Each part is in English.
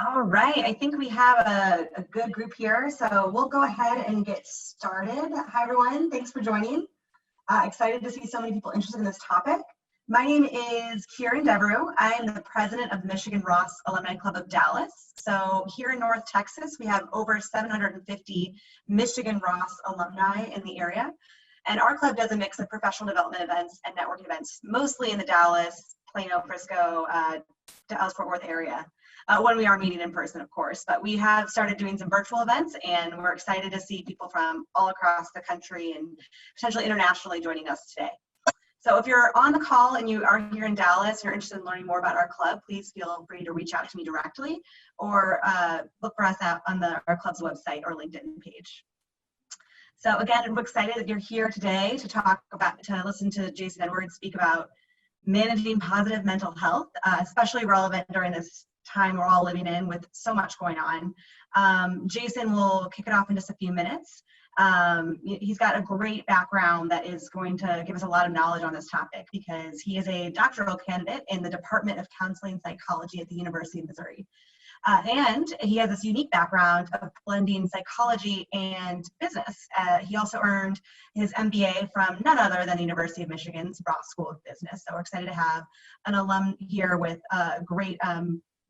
All right, I think we have a good group here, so we'll go ahead and get started. Hi, everyone. Thanks for joining. Excited to see so many people interested in this topic. My name is Kieran Devereaux. I am the president of the Michigan Ross Alumni Club of Dallas. So here in North Texas, we have over 750 Michigan Ross alumni in the area. And our club does a mix of professional development events and networking events, mostly in the Dallas, Plano, Frisco, Dallas-Fort Worth area. When we are meeting in person, of course, but we have started doing some virtual events, and we're excited to see people from all across the country and potentially internationally joining us today. So if you're on the call and you are here in Dallas and you're interested in learning more about our club, please feel free to reach out to me directly or look for us out on our club's website or LinkedIn page. So again, I'm excited that you're here today to listen to Jason Edwards speak about managing positive mental health, especially relevant during this time we're all living in with so much going on. Jason will kick it off in just a few minutes. He's got a great background that is going to give us a lot of knowledge on this topic because he is a doctoral candidate in the Department of Counseling Psychology at the University of Missouri. And he has this unique background of blending psychology and business. He also earned his MBA from none other than the University of Michigan's Ross School of Business. So we're excited to have an alum here with a great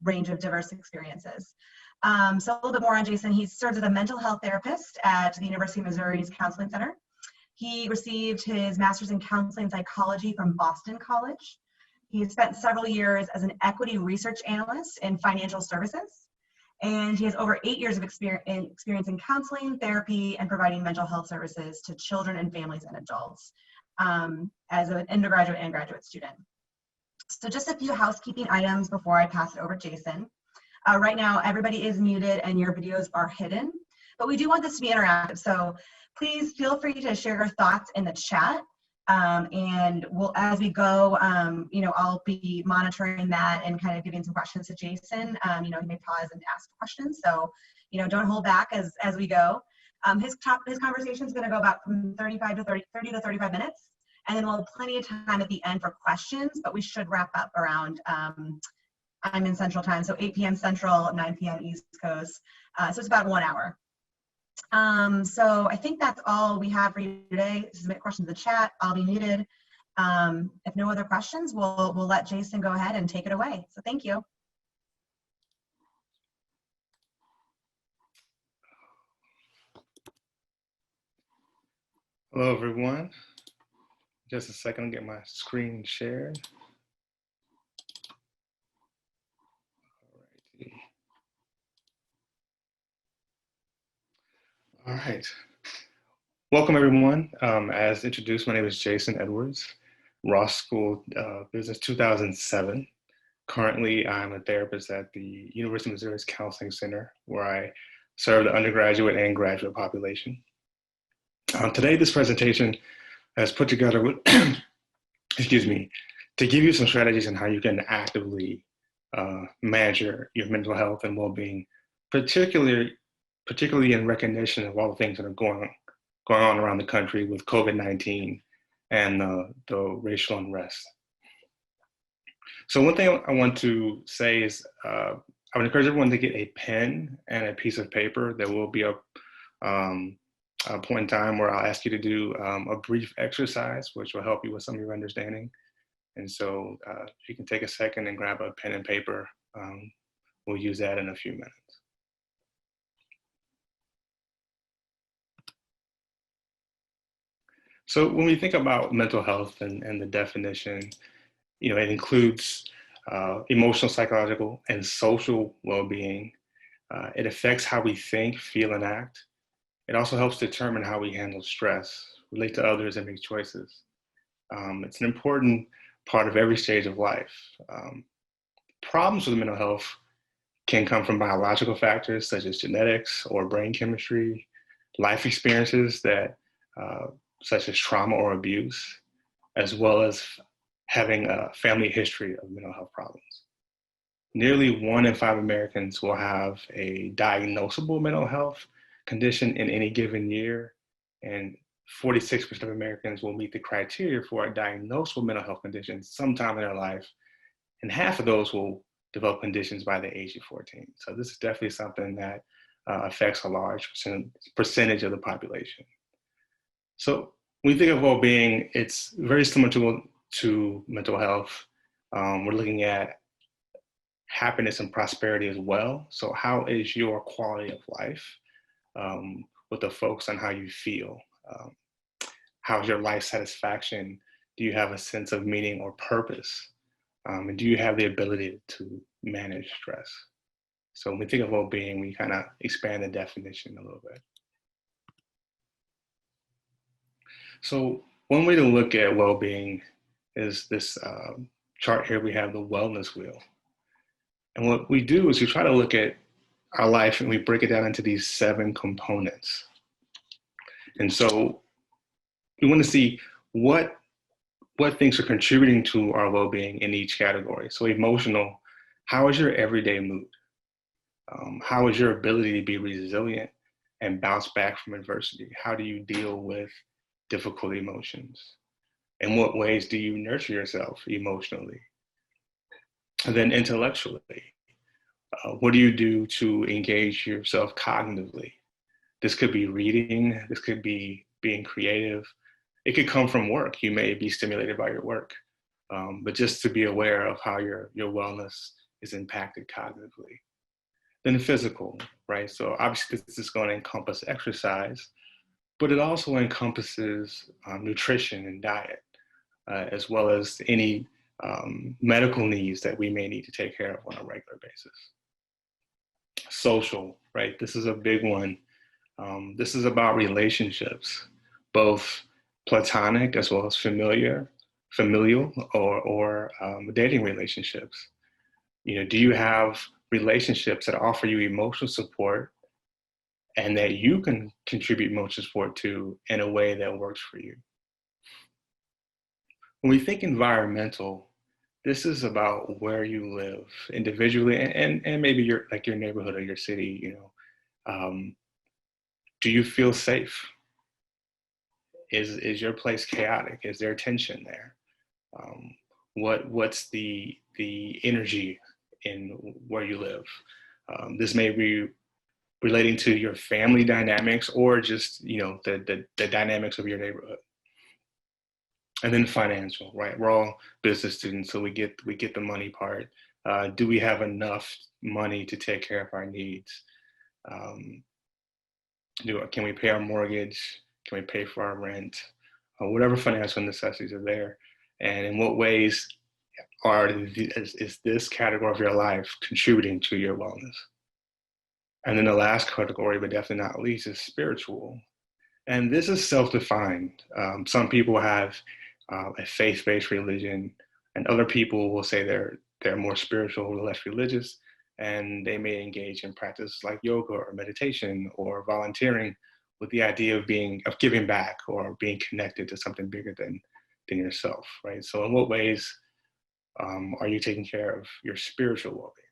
range of diverse experiences. So a little bit more on Jason. He serves as a mental health therapist at the University of Missouri's Counseling Center. He received his master's in counseling psychology from Boston College. He spent several years as an equity research analyst in financial services. And he has over 8 years of experience in counseling, therapy, and providing mental health services to children and families and adults as an undergraduate and graduate student. So just a few housekeeping items before I pass it over to Jason. Right now, everybody is muted and your videos are hidden, but we do want this to be interactive. So please feel free to share your thoughts in the chat. And as we go, I'll be monitoring that and kind of giving some questions to Jason. He may pause and ask questions. So, don't hold back as we go. His conversation is going to go about from 30 to 35 minutes. And then we'll have plenty of time at the end for questions, but we should wrap up around, I'm in Central Time, so 8 p.m. Central, 9 p.m. East Coast. So it's about 1 hour. So I think that's all we have for you today. Submit questions in the chat. I'll be muted. If no other questions, we'll let Jason go ahead and take it away. So thank you. Hello, everyone. Just a second, I'll get my screen shared. All right. Welcome, everyone. As introduced, my name is Jason Edwards, Ross School of Business 2007. Currently, I'm a therapist at the University of Missouri's Counseling Center, where I serve the undergraduate and graduate population. Today, this presentation is put together with, excuse me, to give you some strategies on how you can actively manage your mental health and well-being, particularly in recognition of all the things that are going on around the country with COVID-19 and the racial unrest. So one thing I want to say is I would encourage everyone to get a pen and a piece of paper. There will be a point in time where I'll ask you to do a brief exercise, which will help you with some of your understanding. And so if you can take a second and grab a pen and paper, we'll use that in a few minutes. So when we think about mental health and the definition, it includes emotional, psychological, and social well-being. It affects how we think, feel, and act. It also helps determine how we handle stress, relate to others, and make choices. It's an important part of every stage of life. Problems with mental health can come from biological factors such as genetics or brain chemistry, life experiences such as trauma or abuse, as well as having a family history of mental health problems. Nearly 1 in 5 Americans will have a diagnosable mental health condition in any given year, and 46% of Americans will meet the criteria for a diagnosable mental health condition sometime in their life, and half of those will develop conditions by the age of 14. So this is definitely something that affects a large percentage of the population. So when you think of well-being, it's very similar to mental health. We're looking at happiness and prosperity as well. So how is your quality of life, with a focus on how you feel? How's your life satisfaction? Do you have a sense of meaning or purpose? And do you have the ability to manage stress? So when we think of well-being, we kind of expand the definition a little bit. So one way to look at well-being is this chart here. We have the wellness wheel. And what we do is we try to look at our life and we break it down into these 7 components. And so we want to see what things are contributing to our well-being in each category. So emotional, how is your everyday mood? How is your ability to be resilient and bounce back from adversity? How do you deal with difficult emotions? In what ways do you nurture yourself emotionally? And then intellectually, what do you do to engage yourself cognitively? This could be reading, this could be being creative. It could come from work. You may be stimulated by your work, but just to be aware of how your wellness is impacted cognitively. Then physical, right? So obviously this is going to encompass exercise, but it also encompasses nutrition and diet, as well as any medical needs that we may need to take care of on a regular basis. Social, right? This is a big one. This is about relationships, both platonic as well as familial, or dating relationships. Do you have relationships that offer you emotional support and that you can contribute emotional support to in a way that works for you? When we think environmental, this is about where you live individually and maybe your neighborhood or your city. Do you feel safe? Is your place chaotic? Is there tension there? What's the energy in where you live? This may be relating to your family dynamics or just the dynamics of your neighborhood. And then financial, right? We're all business students, so we get the money part. Do we have enough money to take care of our needs? Can we pay our mortgage? Can we pay for our rent? Whatever financial necessities are there, and in what ways is this category of your life contributing to your wellness? And then the last category, but definitely not least, is spiritual. And this is self-defined. Some people have a faith-based religion, and other people will say they're more spiritual or less religious, and they may engage in practices like yoga or meditation or volunteering with the idea of giving back or being connected to something bigger than yourself, right? So in what ways are you taking care of your spiritual well-being?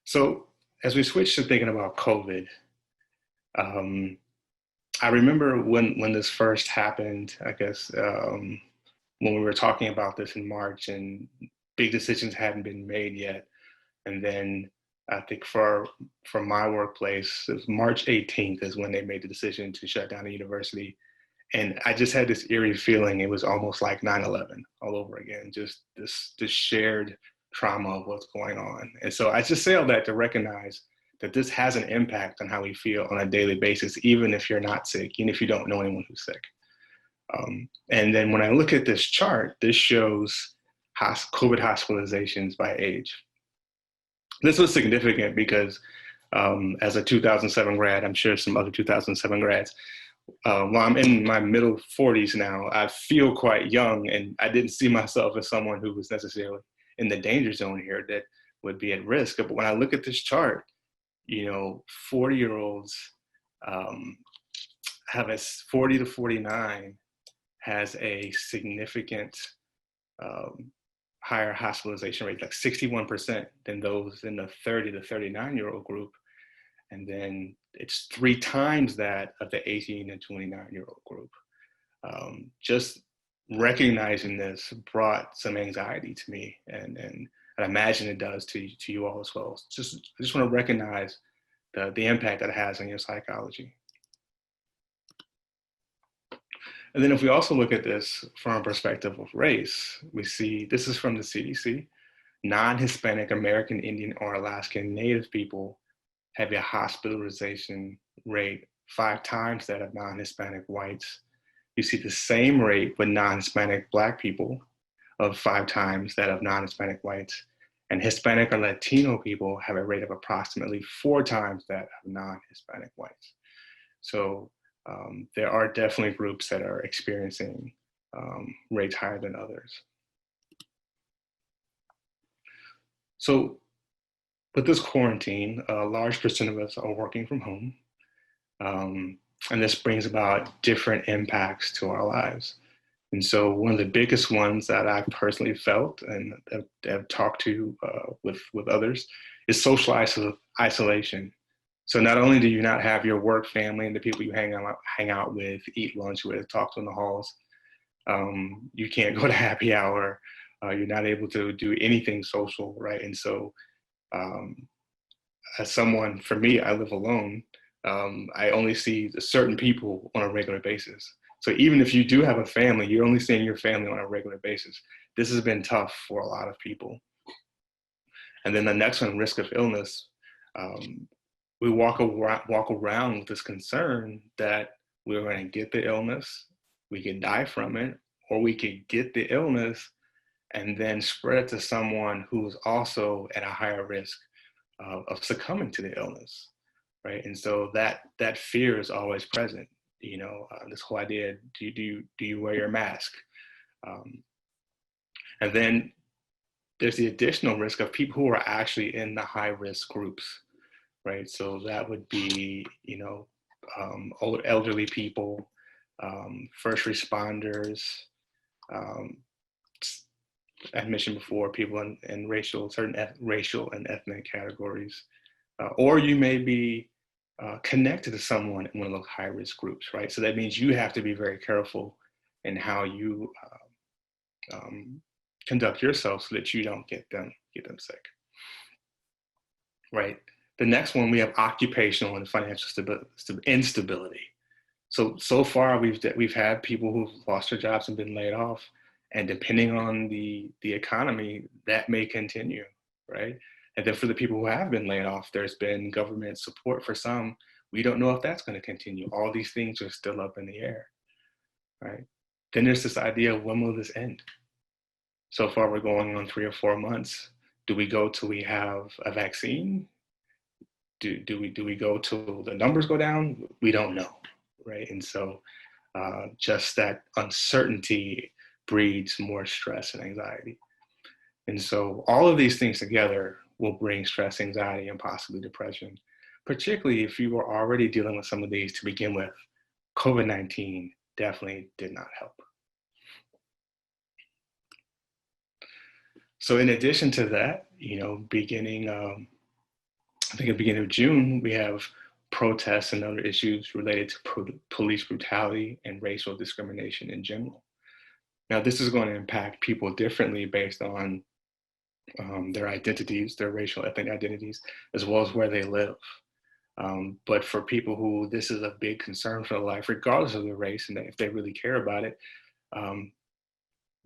So as we switch to thinking about COVID, I remember when this first happened, I guess, when we were talking about this in March and big decisions hadn't been made yet. And then I think for my workplace, it was March 18th is when they made the decision to shut down the university. And I just had this eerie feeling it was almost like 9/11 all over again, just this shared trauma of what's going on. And so I just say all that to recognize that this has an impact on how we feel on a daily basis, even if you're not sick, even if you don't know anyone who's sick. And then when I look at this chart, this shows COVID hospitalizations by age. This was significant because as a 2007 grad, I'm sure some other 2007 grads, while I'm in my middle 40s now, I feel quite young, and I didn't see myself as someone who was necessarily in the danger zone here that would be at risk. But when I look at this chart, 40-year-olds have a 40 to 49 has a significant higher hospitalization rate, like 61% than those in the 30 to 39-year-old group. And then it's 3 times that of the 18 and 29-year-old group. Just recognizing this brought some anxiety to me, and I imagine it does to you all as well. I just want to recognize the impact that it has on your psychology. And then if we also look at this from a perspective of race, we see this is from the CDC. Non-Hispanic American Indian or Alaskan Native people have a hospitalization rate 5 times that of non-Hispanic whites. You see the same rate with non-Hispanic Black people of 5 times that of non-Hispanic whites. And Hispanic or Latino people have a rate of approximately 4 times that of non-Hispanic whites. So there are definitely groups that are experiencing rates higher than others. So with this quarantine, a large percent of us are working from home. And this brings about different impacts to our lives. And so one of the biggest ones that I've personally felt and have talked to with others is social isolation. So not only do you not have your work family and the people you hang out with, eat lunch with, talk to in the halls, you can't go to happy hour. You're not able to do anything social, right? And so as someone, for me, I live alone. I only see certain people on a regular basis. So even if you do have a family, you're only seeing your family on a regular basis. This has been tough for a lot of people. And then the next one, risk of illness. We walk around with this concern that we're going to get the illness, we can die from it, or we could get the illness and then spread it to someone who's also at a higher risk of succumbing to the illness, right? And so that fear is always present. You know, this whole idea: do you wear your mask? And then there's the additional risk of people who are actually in the high risk groups, right? So that would be, you know, old elderly people, first responders. I mentioned before, people in certain racial and ethnic categories, or you may be connected to someone in one of those high risk groups, right? So that means you have to be very careful in how you conduct yourself so that you don't get them sick, right? The next one, we have occupational and financial instability. So far, we've had people who've lost their jobs and been laid off, and depending on the economy, that may continue, right? And then for the people who have been laid off, there's been government support for some. We don't know if that's going to continue. All these things are still up in the air, right? Then there's this idea of, when will this end? So far, we're going on 3 or 4 months. Do we go till we have a vaccine? Do we go till the numbers go down? We don't know, right? And so just that uncertainty breeds more stress and anxiety. And so all of these things together will bring stress, anxiety, and possibly depression, particularly if you were already dealing with some of these to begin with. COVID-19 definitely did not help. So in addition to that, you know, beginning, I think at the beginning of June, we have protests and other issues related to police brutality and racial discrimination in general. Now, this is going to impact people differently based on their identities, their racial ethnic identities, as well as where they live. But for people who this is a big concern for their life, regardless of their race, and if they really care about it,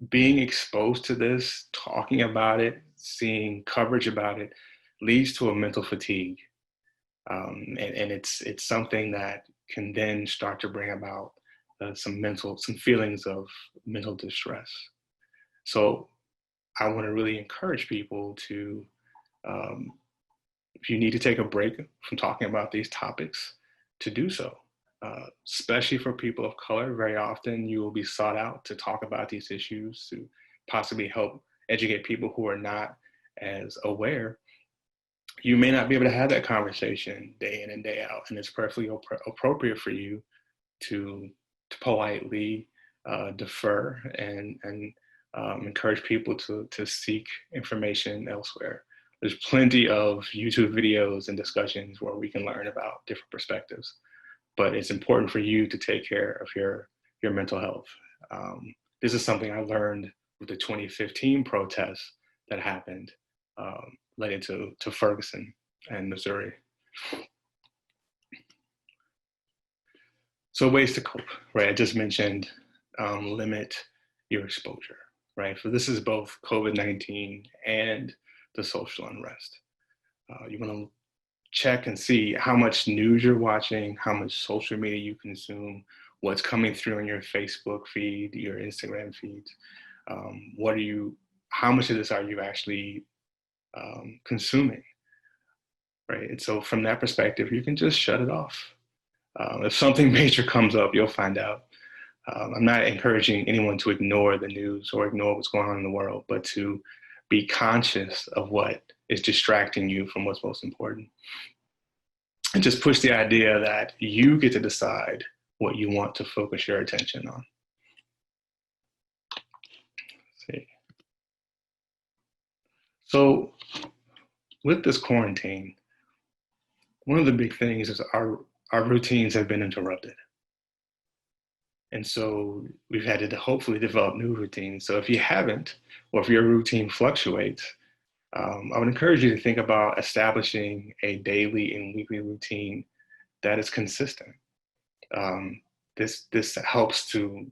being exposed to this, talking about it, seeing coverage about it, leads to a mental fatigue. And it's something that can then start to bring about some feelings of mental distress. So I want to really encourage people to, if you need to take a break from talking about these topics, to do so. Especially for people of color, very often you will be sought out to talk about these issues, to possibly help educate people who are not as aware. You may not be able to have that conversation day in and day out, and it's perfectly appropriate for you to politely defer and encourage people to seek information elsewhere. There's plenty of YouTube videos and discussions where we can learn about different perspectives, but it's important for you to take care of your mental health. This is something I learned with the 2015 protests that happened leading to Ferguson and Missouri. So ways to cope, right? I just mentioned limit your exposure, right? So this is both COVID-19 and the social unrest. You want to check and see how much news you're watching, how much social media you consume, what's coming through in your Facebook feed, your Instagram feeds. How much of this are you actually consuming, right? And so from that perspective, you can just shut it off. If something major comes up, you'll find out. I'm not encouraging anyone to ignore the news or ignore what's going on in the world, but to be conscious of what is distracting you from what's most important. And just push the idea that you get to decide what you want to focus your attention on. Let's see. So with this quarantine, one of the big things is our routines have been interrupted. And so we've had to hopefully develop new routines. So if you haven't, or if your routine fluctuates, I would encourage you to think about establishing a daily and weekly routine that is consistent. This helps to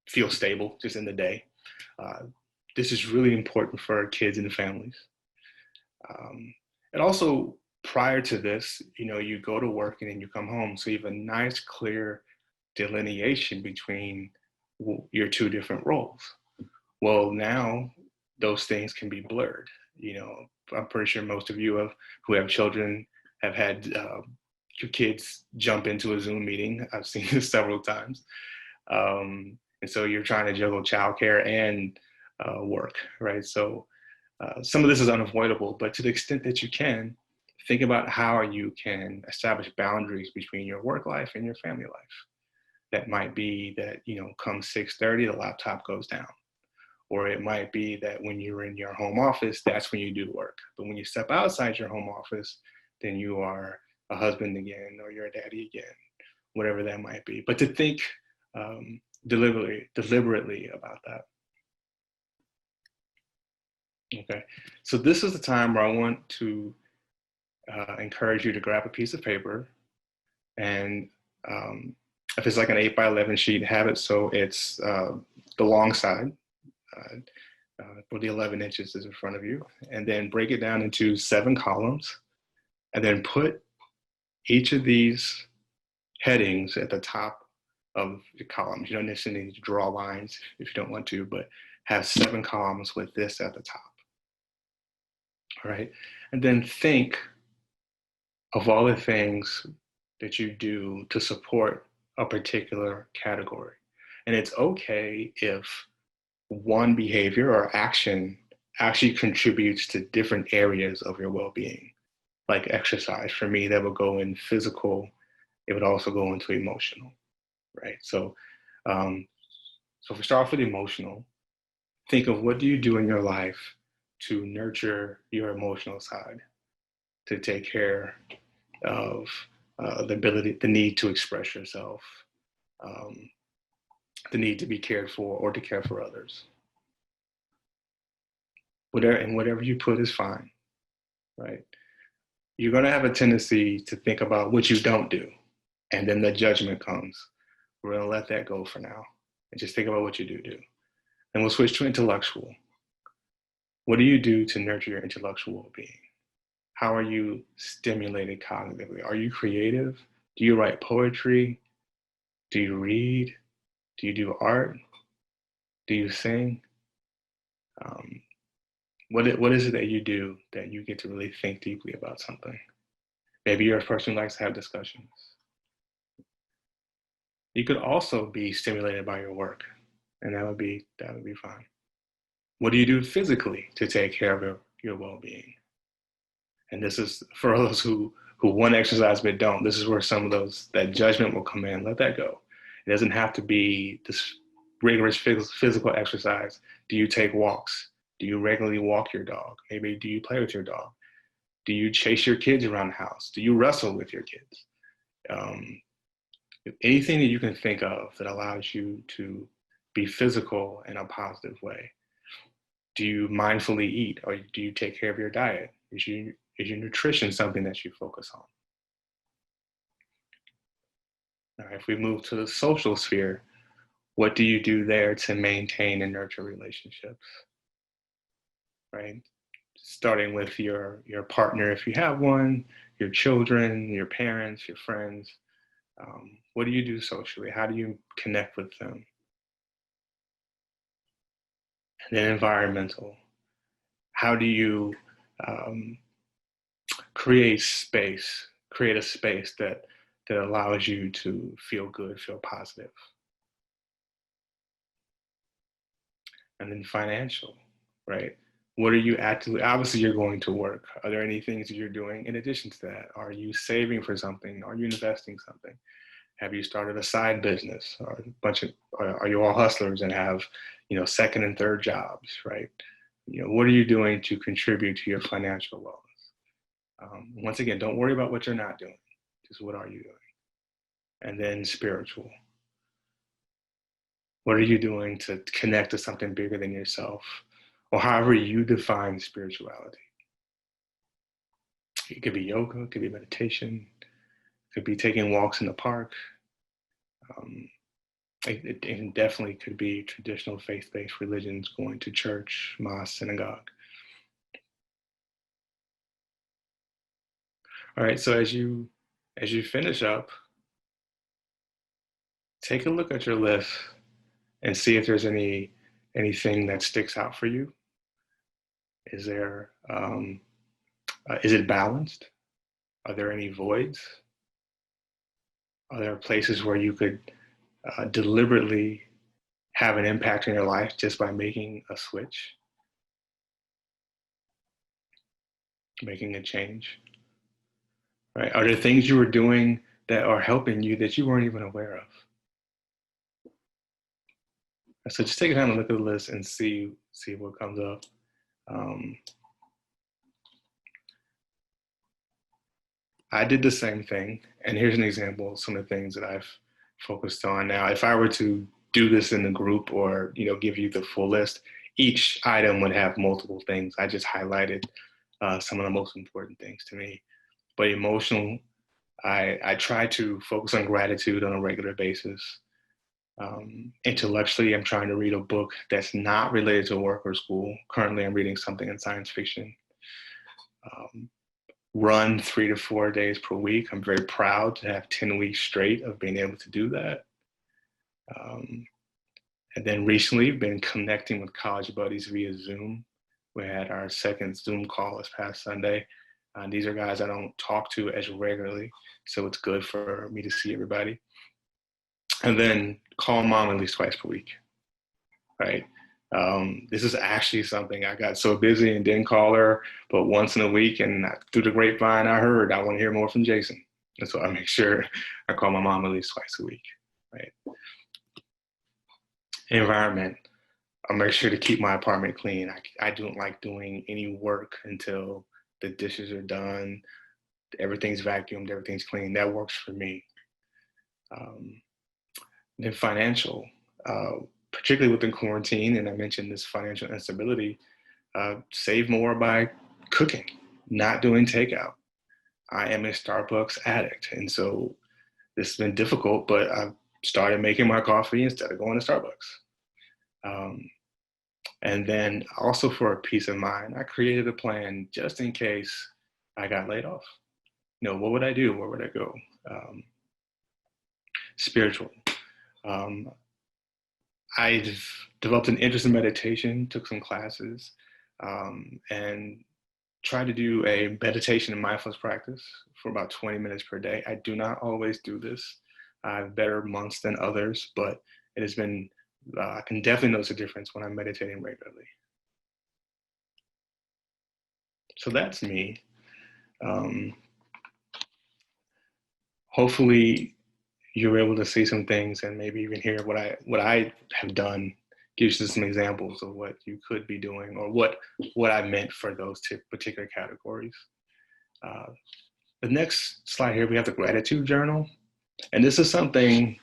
feel stable just in the day. This is really important for kids and families. And also prior to this, you go to work and then you come home. So you have a nice, clear delineation between your two different roles. Well, now those things can be blurred. I'm pretty sure most of you who have children have had your kids jump into a Zoom meeting. I've seen this several times. And so you're trying to juggle childcare and work, right? So some of this is unavoidable, but to the extent that you can, think about how you can establish boundaries between your work life and your family life. That might be that, come 6:30, the laptop goes down. Or it might be that when you're in your home office, that's when you do work. But when you step outside your home office, then you are a husband again, or you're a daddy again, whatever that might be. But to think deliberately about that. Okay, so this is the time where I want to encourage you to grab a piece of paper, and if it's like an 8x11 sheet, have it so it's the long side, where the 11 inches is in front of you, and then break it down into 7 columns, and then put each of these headings at the top of the columns. You don't necessarily need to draw lines if you don't want to, but have 7 columns with this at the top. All right, and then think of all the things that you do to support a particular category. And it's okay if one behavior or action actually contributes to different areas of your well-being, like exercise. For me, that would go in physical. It would also go into emotional, right? So if we start off with emotional, think of what do you do in your life to nurture your emotional side, to take care of the need to express yourself, the need to be cared for or to care for others. Whatever you put is fine, right? You're going to have a tendency to think about what you don't do, and then the judgment comes. We're going to let that go for now and just think about what you do. And we'll switch to intellectual. What do you do to nurture your intellectual well-being? How are you stimulated cognitively? Are you creative? Do you write poetry? Do you read? Do you do art? Do you sing? What is it that you do that you get to really think deeply about something? Maybe you're a person who likes to have discussions. You could also be stimulated by your work, and that would be fine. What do you do physically to take care of your well-being? And this is for those who want to exercise but don't. This is where some of that judgment will come in. Let that go. It doesn't have to be this rigorous physical exercise. Do you take walks? Do you regularly walk your dog? Maybe do you play with your dog? Do you chase your kids around the house? Do you wrestle with your kids? Anything that you can think of that allows you to be physical in a positive way? Do you mindfully eat, or do you take care of your diet? Is your nutrition something that you focus on? Now, if we move to the social sphere, what do you do there to maintain and nurture relationships, right? Starting with your partner, if you have one, your children, your parents, your friends. What do you do socially? How do you connect with them? And then environmental. How do you um, create a space that allows you to feel good, feel positive? And then financial, right? What are you actively, obviously you're going to work. Are there any things that you're doing in addition to that? Are you saving for something? Are you investing something? Have you started a side business? Or are you all hustlers and have, second and third jobs, right? What are you doing to contribute to your financial wellness? Once again, don't worry about what you're not doing. Just what are you doing? And then spiritual. What are you doing to connect to something bigger than yourself? Or however you define spirituality. It could be yoga, it could be meditation, it could be taking walks in the park. It definitely could be traditional faith-based religions, going to church, mosque, synagogue. All right, so as you finish up, take a look at your list and see if there's anything that sticks out for you. Is there is it balanced? Are there any voids? Are there places where you could deliberately have an impact in your life just by making a switch, making a change? Right? Are there things you were doing that are helping you that you weren't even aware of? So just take time to look at the list and see what comes up. I did the same thing, and here's an example of some of the things that I've focused on. Now, if I were to do this in the group or give you the full list, each item would have multiple things. I just highlighted some of the most important things to me. But emotional, I try to focus on gratitude on a regular basis. Intellectually, I'm trying to read a book that's not related to work or school. Currently, I'm reading something in science fiction. Run 3 to 4 days per week. I'm very proud to have 10 weeks straight of being able to do that. And then recently, been connecting with college buddies via Zoom. We had our second Zoom call this past Sunday. These are guys I don't talk to as regularly, so it's good for me to see everybody. And then call mom at least twice per week, right? This is actually something I got so busy and didn't call her, but once in a week, and through the grapevine, I heard I want to hear more from Jason. And so I make sure I call my mom at least twice a week, right? Environment. I make sure to keep my apartment clean. I don't like doing any work until the dishes are done, everything's vacuumed, everything's clean. That works for me. Then financial, particularly within quarantine, and I mentioned this financial instability, save more by cooking, not doing takeout. I am a Starbucks addict, and so this has been difficult, but I've started making my coffee instead of going to Starbucks. And then also for a peace of mind, I created a plan just in case I got laid off. What would I do? Where would I go? Spiritual. I've developed an interest in meditation, took some classes, and tried to do a meditation and mindfulness practice for about 20 minutes per day. I do not always do this. I have better months than others, but it has been, I can definitely notice a difference when I'm meditating regularly. So that's me. Hopefully you're able to see some things and maybe even hear what I have done, gives you some examples of what you could be doing or what I meant for those particular categories. The next slide here, we have the gratitude journal. And this is something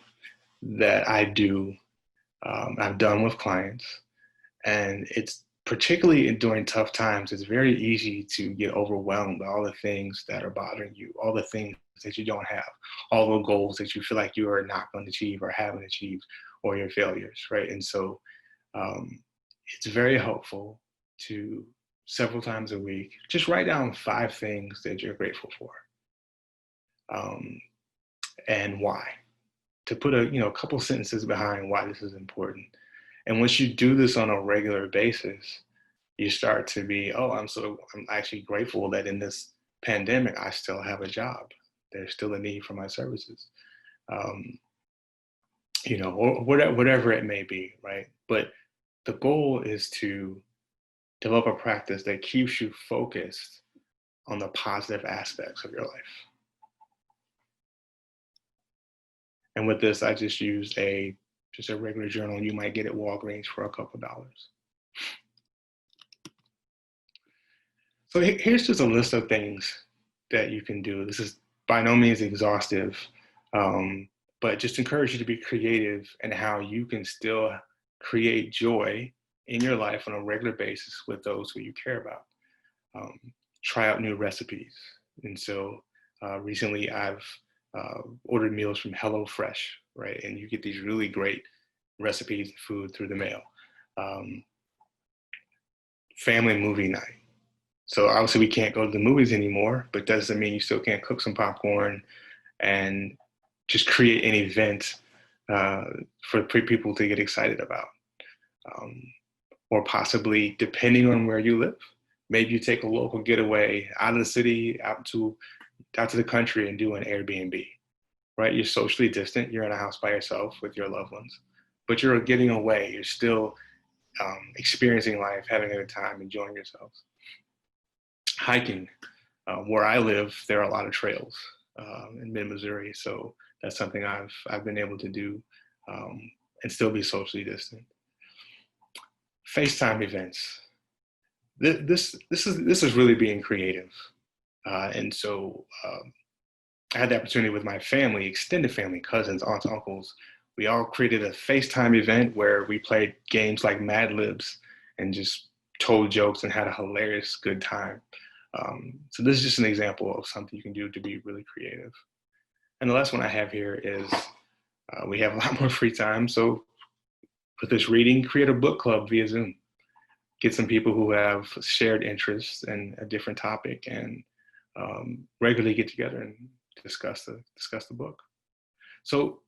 that I do I've done with clients. And it's particularly during tough times, it's very easy to get overwhelmed by all the things that are bothering you, all the things that you don't have, all the goals that you feel like you are not going to achieve or haven't achieved, or your failures, right? And so um, it's very helpful to several times a week just write down 5 things that you're grateful for, um, and why. To put a couple sentences behind why this is important. And once you do this on a regular basis, you start to be, oh, I'm actually grateful that in this pandemic, I still have a job. There's still a need for my services, um, or whatever it may be, right? But the goal is to develop a practice that keeps you focused on the positive aspects of your life. And with this, I just used just a regular journal you might get at Walgreens for a couple dollars. So here's just a list of things that you can do. This is by no means exhaustive, but just encourage you to be creative in how you can still create joy in your life on a regular basis with those who you care about. Try out new recipes. And so recently I've ordered meals from HelloFresh, right? And you get these really great recipes and food through the mail. Family movie night. So obviously we can't go to the movies anymore, but doesn't mean you still can't cook some popcorn and just create an event for people to get excited about. Or possibly, depending on where you live, maybe you take a local getaway out of the city, out to the country and do an Airbnb, right? You're socially distant, you're in a house by yourself with your loved ones, but you're getting away, you're still experiencing life, having a good time, enjoying yourselves. Hiking. Where I live, there are a lot of trails in mid-Missouri, so that's something I've been able to do and still be socially distant. FaceTime events. This is really being creative, and so I had the opportunity with my family, extended family, cousins, aunts, uncles. We all created a FaceTime event where we played games like Mad Libs and just told jokes and had a hilarious good time. So this is just an example of something you can do to be really creative. And the last one I have here is we have a lot more free time. So with this reading, create a book club via Zoom. Get some people who have shared interests in a different topic and regularly get together and discuss the book. So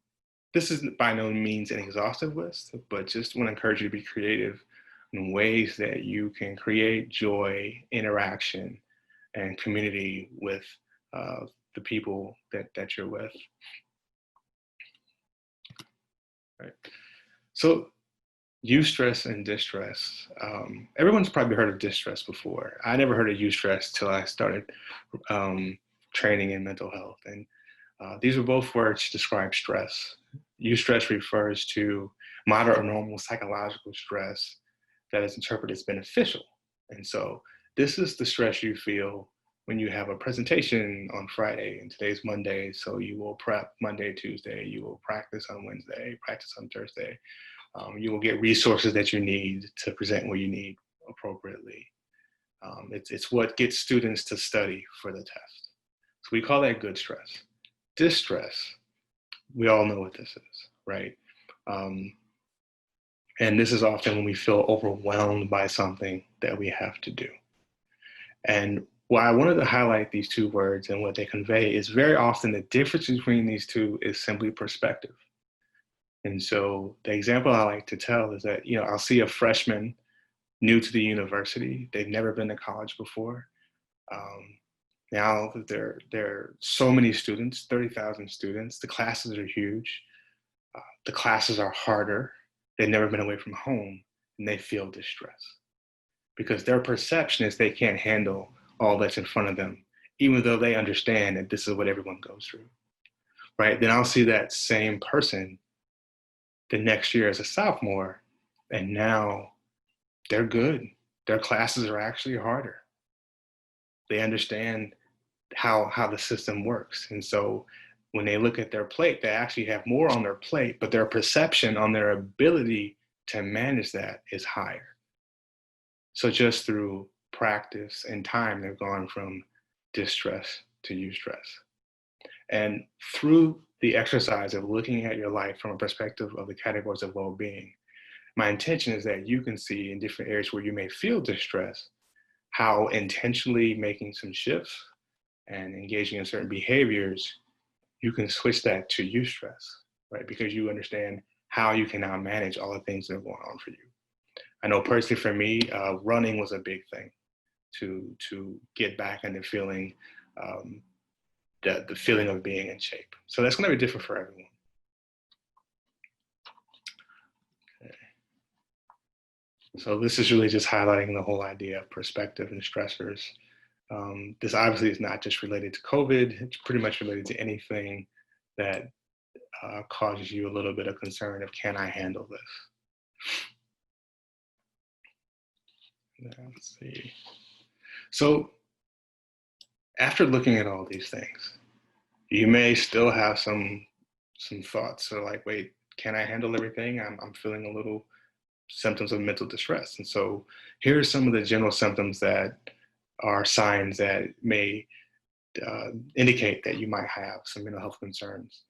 this is by no means an exhaustive list, but just want to encourage you to be creative in ways that you can create joy, interaction, and community with the people that you're with. Right. So eustress and distress. Everyone's probably heard of distress before. I never heard of eustress till I started training in mental health. And these are both words to describe stress. Eustress refers to moderate or normal psychological stress that is interpreted as beneficial. And so this is the stress you feel when you have a presentation on Friday, and today's Monday, so you will prep Monday, Tuesday, you will practice on Wednesday, practice on Thursday. You will get resources that you need to present what you need appropriately. It's what gets students to study for the test. So we call that good stress. Distress, we all know what this is, right? And this is often when we feel overwhelmed by something that we have to do. And why I wanted to highlight these two words and what they convey is very often the difference between these two is simply perspective. And so the example I like to tell is that, I'll see a freshman new to the university. They've never been to college before. Now there are so many students, 30,000 students. The classes are huge. The classes are harder. They've never been away from home, and they feel distress because their perception is they can't handle all that's in front of them, even though they understand that this is what everyone goes through, right? Then I'll see that same person the next year as a sophomore, and now they're good. Their classes are actually harder. They understand how the system works. And so when they look at their plate, they actually have more on their plate, but their perception on their ability to manage that is higher. So just through practice and time, they've gone from distress to eustress. And through the exercise of looking at your life from a perspective of the categories of well-being, my intention is that you can see in different areas where you may feel distress, how intentionally making some shifts and engaging in certain behaviors, you can switch that to eustress, right? Because you understand how you can now manage all the things that are going on for you. I know personally for me, running was a big thing to get back into feeling the feeling of being in shape. So that's going to be different for everyone. Okay. So this is really just highlighting the whole idea of perspective and stressors. This obviously is not just related to COVID, it's pretty much related to anything that causes you a little bit of concern of, can I handle this? Let's see. So after looking at all these things, you may still have some thoughts. So like, wait, can I handle everything? I'm feeling a little symptoms of mental distress. And so here are some of the general symptoms that are signs that may indicate that you might have some mental health concerns.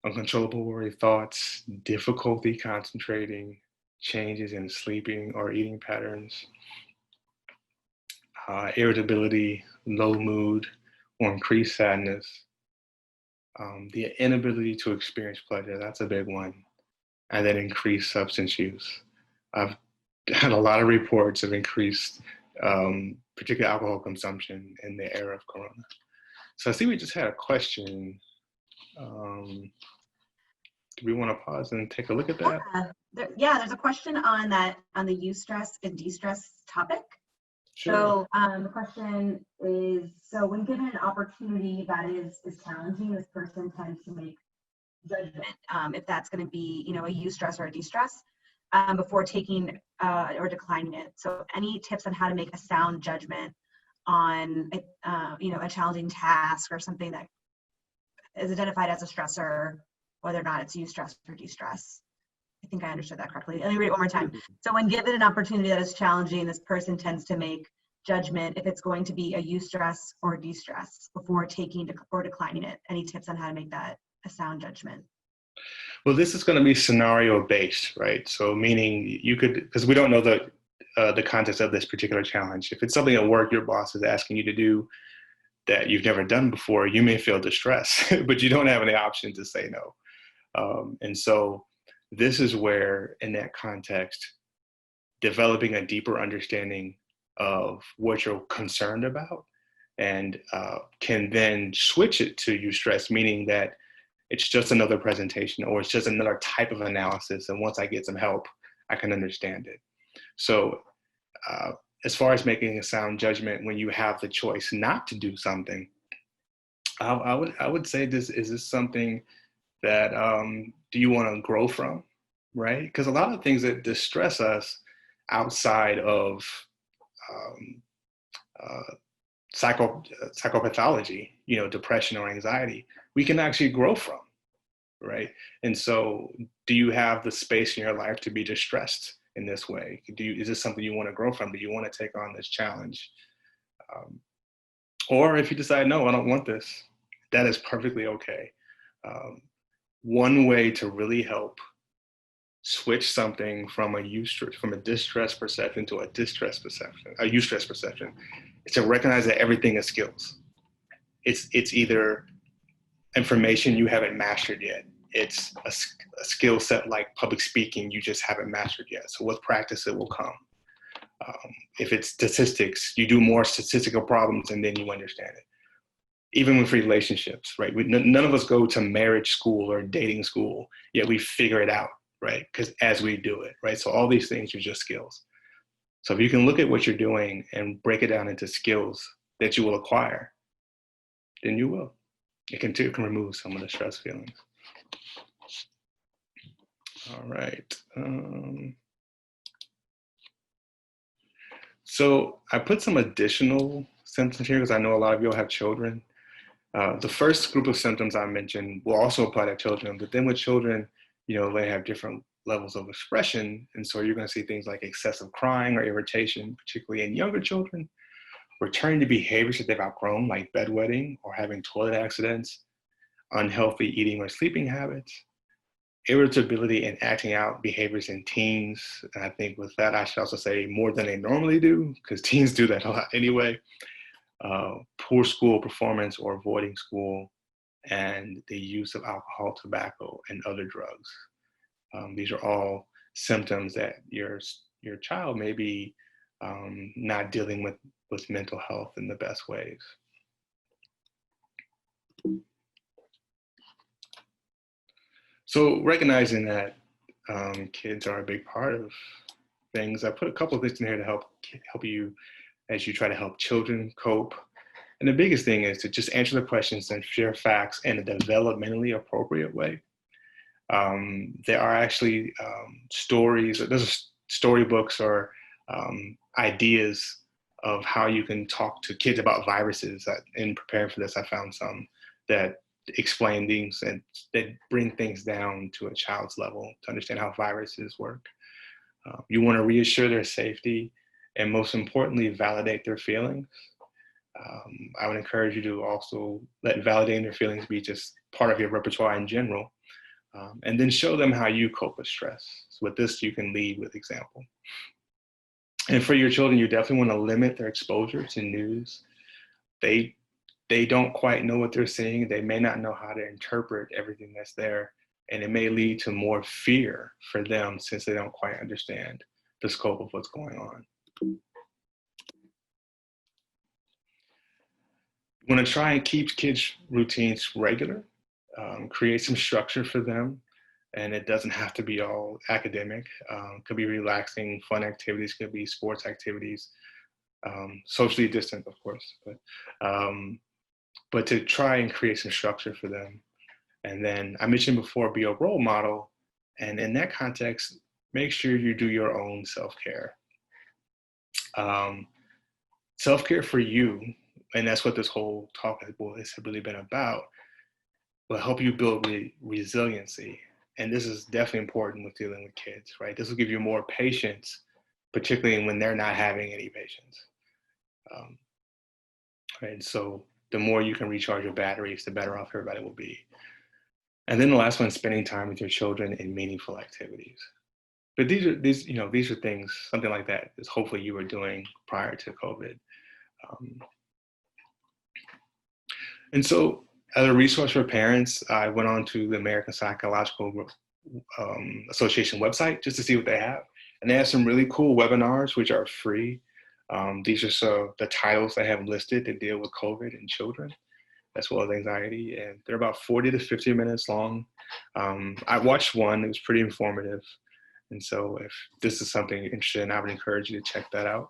Uncontrollable worry thoughts, difficulty concentrating, changes in sleeping or eating patterns, irritability, low mood, or increased sadness, the inability to experience pleasure, that's a big one, and then increased substance use. I've had a lot of reports of increased particular alcohol consumption in the era of Corona. So I see we just had a question. Do we want to pause and take a look at that? There's a question on that, on the eustress and de-stress topic. Sure. So the question is, so when given an opportunity that is challenging, this person tends to make judgment, if that's going to be, a eustress or a de-stress, before taking or declining it. So any tips on how to make a sound judgment on, a challenging task or something that is identified as a stressor, whether or not it's eustress or de-stress? I think I understood that correctly. Let me read it one more time. So when given an opportunity that is challenging, this person tends to make judgment if it's going to be a eustress or de-stress before taking or declining it. Any tips on how to make that a sound judgment? Well, this is going to be scenario based, right? So meaning you could, because we don't know the context of this particular challenge. If it's something at work your boss is asking you to do that you've never done before, you may feel distress, but you don't have any option to say no. And so this is where, in that context, developing a deeper understanding of what you're concerned about and can then switch it to eustress, meaning that it's just another presentation or it's just another type of analysis. And once I get some help, I can understand it. So as far as making a sound judgment when you have the choice not to do something, I would say is this something that do you want to grow from, right? Because a lot of things that distress us outside of psychopathology, depression or anxiety, we can actually grow from, right? And so do you have the space in your life to be distressed in this way? Is this something you want to grow from? Do you want to take on this challenge? Or if you decide, no, I don't want this, that is perfectly okay. One way to really help switch something from a distress perception to a eustress perception, is to recognize that everything is skills. It's either information you haven't mastered yet. It's a skill set like public speaking you just haven't mastered yet. So with practice, it will come. If it's statistics, you do more statistical problems and then you understand it. Even with relationships, right? None of us go to marriage school or dating school, yet we figure it out, right? Because as we do it, right? So all these things are just skills. So if you can look at what you're doing and break it down into skills that you will acquire, then you will. It can remove some of the stress feelings. All right. So I put some additional symptoms here because I know a lot of you all have children. The first group of symptoms I mentioned will also apply to children, but then with children, they have different levels of expression. And so you're going to see things like excessive crying or irritation, particularly in younger children, returning to behaviors that they've outgrown, like bedwetting or having toilet accidents, unhealthy eating or sleeping habits, irritability and acting out behaviors in teens. And I think with that, I should also say more than they normally do, because teens do that a lot anyway. Poor school performance or avoiding school, and the use of alcohol, tobacco, and other drugs. These are all symptoms that your child may be not dealing with mental health in the best ways. So recognizing that kids are a big part of things, I put a couple of things in here to help you as you try to help children cope. And the biggest thing is to just answer the questions and share facts in a developmentally appropriate way. There are actually stories, there's storybooks or ideas of how you can talk to kids about viruses. In preparing for this, I found some that explain things and that bring things down to a child's level to understand how viruses work. You want to reassure their safety and, most importantly, validate their feelings. I would encourage you to also let validating their feelings be just part of your repertoire in general. And then show them how you cope with stress. So with this, you can lead with example. And for your children, you definitely want to limit their exposure to news. They don't quite know what they're seeing. They may not know how to interpret everything that's there. And it may lead to more fear for them since they don't quite understand the scope of what's going on. You want to try and keep kids' routines regular. Create some structure for them, and it doesn't have to be all academic. Could be relaxing, fun activities, could be sports activities, socially distant, of course, but to try and create some structure for them. And then I mentioned before, be a role model, and in that context, make sure you do your own self-care. Self-care for you, and that's what this whole talk has really been about, will help you build resiliency. And this is definitely important with dealing with kids, right? This will give you more patience, particularly when they're not having any patience. Right? So the more you can recharge your batteries, the better off everybody will be. And then the last one, spending time with your children in meaningful activities. But these are things, something like that is hopefully you were doing prior to COVID. And so as a resource for parents, I went on to the American Psychological Association website just to see what they have. And they have some really cool webinars, which are free. These are some the titles they have listed that deal with COVID in children, as well as anxiety. And they're about 40 to 50 minutes long. I watched one, it was pretty informative. And so if this is something you're interested in, I would encourage you to check that out.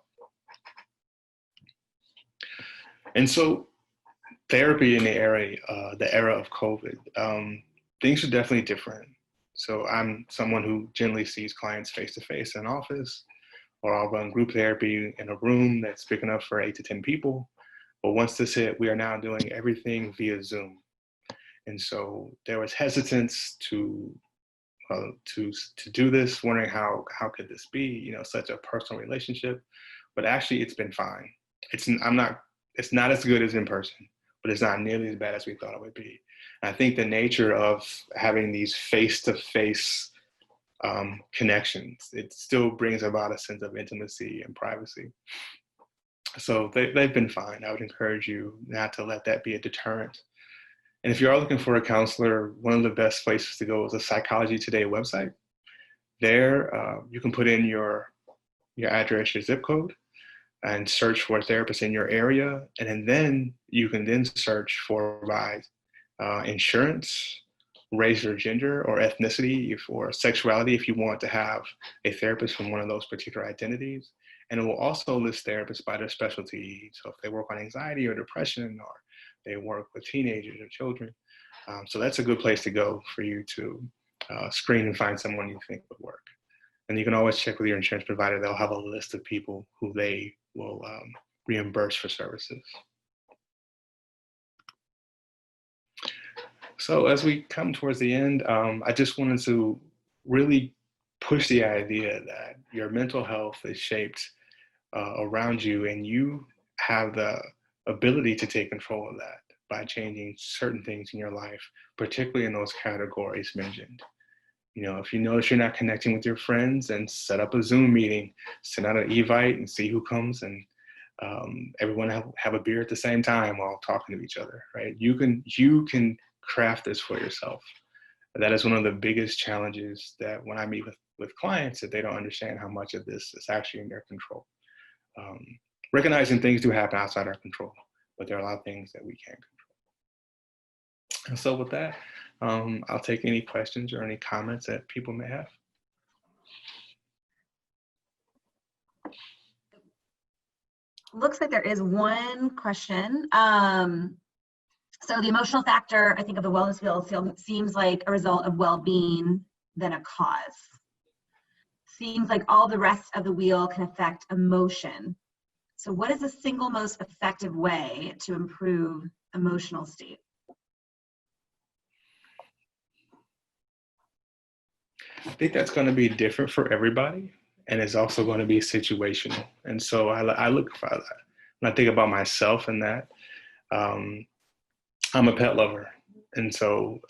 And so therapy in the era of COVID, things are definitely different. So I'm someone who generally sees clients face-to-face in office, or I'll run group therapy in a room that's big enough for 8 to 10 people. But once this hit, we are now doing everything via Zoom. And so there was hesitance to do this, wondering how could this be, such a personal relationship. But actually, it's been fine. It's not as good as in person, but it's not nearly as bad as we thought it would be. And I think the nature of having these face-to-face connections, it still brings about a sense of intimacy and privacy. So they've been fine. I would encourage you not to let that be a deterrent. And if you are looking for a counselor, one of the best places to go is the Psychology Today website. There, you can put in your address, your zip code, and search for a therapist in your area. And then you can then search for insurance, race or gender, or ethnicity, or sexuality, if you want to have a therapist from one of those particular identities. And it will also list therapists by their specialty. So if they work on anxiety or depression, or they work with teenagers or children. So that's a good place to go for you to screen and find someone you think would work. And you can always check with your insurance provider. They'll have a list of people who they will reimburse for services. So as we come towards the end, I just wanted to really push the idea that your mental health is shaped around you, and you have the ability to take control of that by changing certain things in your life, particularly in those categories mentioned. If you notice you're not connecting with your friends, and set up a Zoom meeting, send out an Evite and see who comes, and everyone have a beer at the same time while talking to each other, right? You can craft this for yourself. That is one of the biggest challenges that when I meet with clients, that they don't understand how much of this is actually in their control. Recognizing things do happen outside our control, but there are a lot of things that we can't control. And so with that, I'll take any questions or any comments that people may have. Looks like there is one question. So the emotional factor, I think, of the wellness wheel seems like a result of well-being than a cause. Seems like all the rest of the wheel can affect emotion. So what is the single most effective way to improve emotional state? I think that's going to be different for everybody, and it's also going to be situational. And so I look for that. When I think about myself in that, I'm a pet lover. And so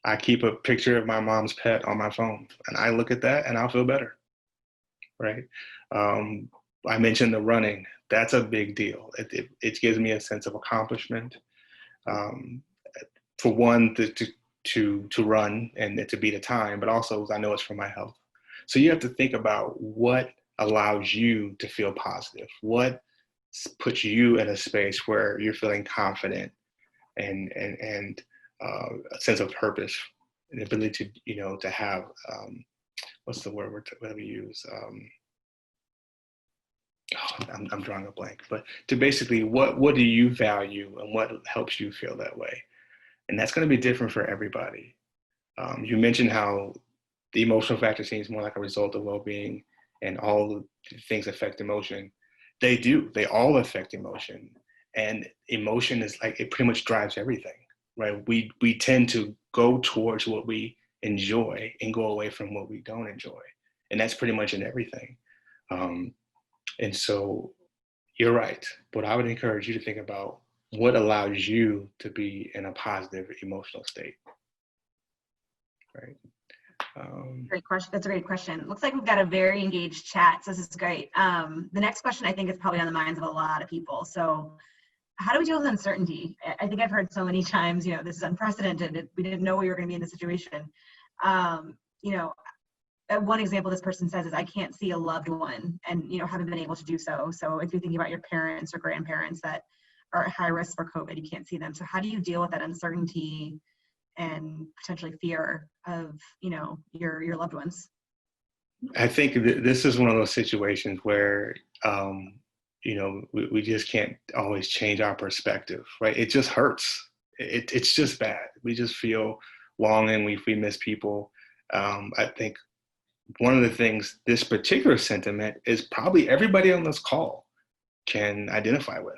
I keep a picture of my mom's pet on my phone, and I look at that and I'll feel better, right? I mentioned the running. That's a big deal. It gives me a sense of accomplishment. For one, to run and to beat a time, but also I know it's for my health. So you have to think about what allows you to feel positive, what puts you in a space where you're feeling confident and a sense of purpose, and the ability to to have what's the word we use? I'm drawing a blank, but to basically what do you value and what helps you feel that way. And that's going to be different for everybody. You mentioned how the emotional factor seems more like a result of well-being, and all the things affect emotion. They do. They all affect emotion. And emotion is like, it pretty much drives everything, right? We tend to go towards what we enjoy and go away from what we don't enjoy. And that's pretty much in everything. And so you're right. But I would encourage you to think about what allows you to be in a positive emotional state, right? Great question. That's a great question. Looks like we've got a very engaged chat, so this is great. The next question, I think, is probably on the minds of a lot of people. So how do we deal with uncertainty? I think I've heard so many times, this is unprecedented. We didn't know we were going to be in this situation. One example this person says is, I can't see a loved one and, haven't been able to do so. So if you're thinking about your parents or grandparents that are at high risk for COVID, you can't see them. So how do you deal with that uncertainty and potentially fear of, your loved ones? I think this is one of those situations where, we just can't always change our perspective, right? It just hurts. It's just bad. We just feel longing. We miss people. I think one of the things this particular sentiment is probably everybody on this call can identify with.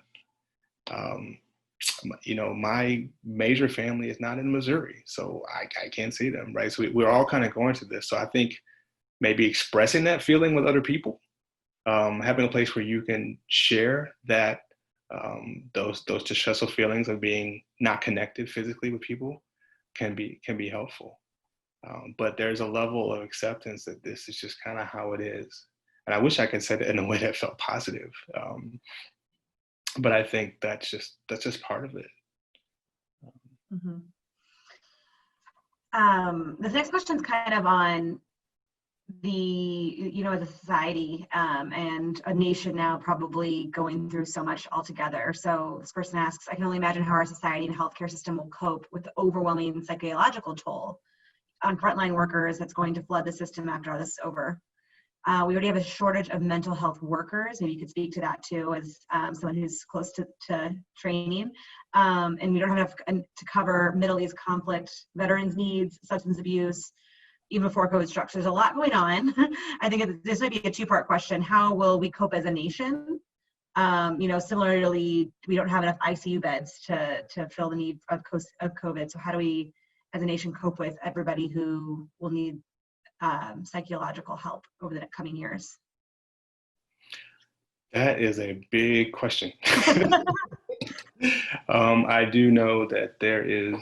My major family is not in Missouri, so I can't see them, right? So we're all kind of going through this. So I think maybe expressing that feeling with other people, having a place where you can share that, those distressful feelings of being not connected physically with people can be helpful. But there's a level of acceptance that this is just kind of how it is. And I wish I could say that in a way that felt positive. But I think that's just part of it. Mm-hmm. This next question is kind of on the society and a nation now probably going through so much altogether. So this person asks, I can only imagine how our society and healthcare system will cope with the overwhelming psychological toll on frontline workers that's going to flood the system after all this is over. We already have a shortage of mental health workers. Maybe you could speak to that too, as someone who's close to training. And we don't have enough to cover Middle East conflict, veterans' needs, substance abuse, even before COVID struck. So there's a lot going on. I think this might be a two-part question. How will we cope as a nation Similarly, we don't have enough ICU beds to fill the need of COVID. So how do we, as a nation, cope with everybody who will need psychological help over the coming years? That is a big question. I do know that there is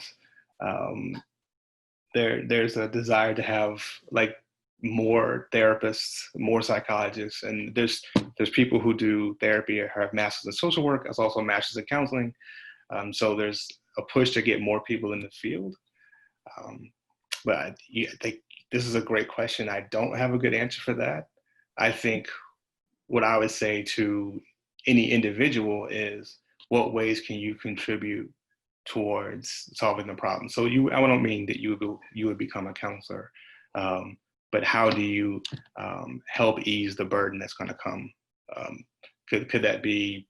there's a desire to have like more therapists, more psychologists, and there's people who do therapy or have masters in social work, as also masters in counseling. So there's a push to get more people in the field. But I think this is a great question. I don't have a good answer for that. I think what I would say to any individual is, what ways can you contribute towards solving the problem? So I don't mean that you would become a counselor, but how do you help ease the burden that's going to come? Could that be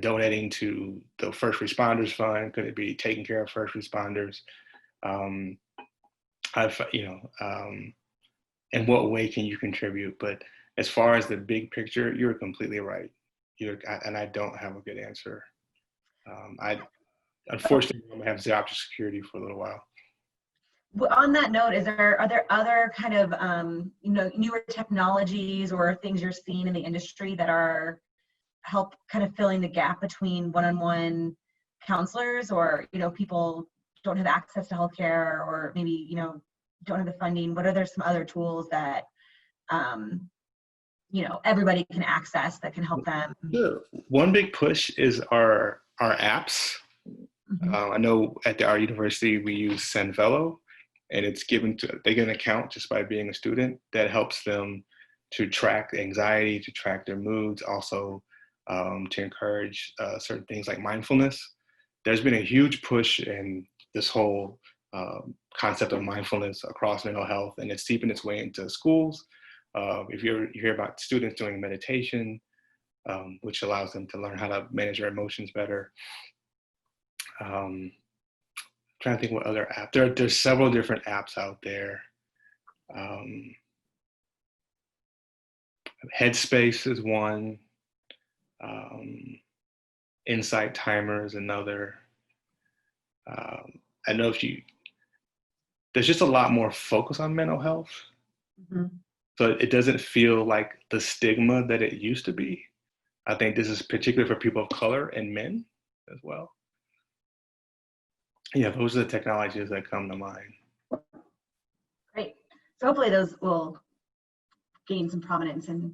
donating to the first responders fund? Could it be taking care of first responders? In what way can you contribute? But as far as the big picture, you're completely right. And I don't have a good answer. Unfortunately, I'm gonna have job security for a little while. On that note, are there other kind of newer technologies or things you're seeing in the industry that are help kind of filling the gap between one-on-one counselors, or people don't have access to healthcare, or maybe don't have the funding? What are there some other tools that everybody can access that can help them? Sure. One big push is our apps. Mm-hmm. I know at our university we use Senvelo, and they get an account just by being a student that helps them to track anxiety, to track their moods, also to encourage certain things like mindfulness. There's been a huge push in this whole concept of mindfulness across mental health, and it's seeping its way into schools. If you hear about students doing meditation, which allows them to learn how to manage their emotions better. Trying to think what other app. There's several different apps out there. Headspace is one. Insight Timer is another. I know there's just a lot more focus on mental health. Mm-hmm. So it doesn't feel like the stigma that it used to be. I think this is particularly for people of color and men as well. Yeah, those are the technologies that come to mind. Great. So hopefully those will gain some prominence and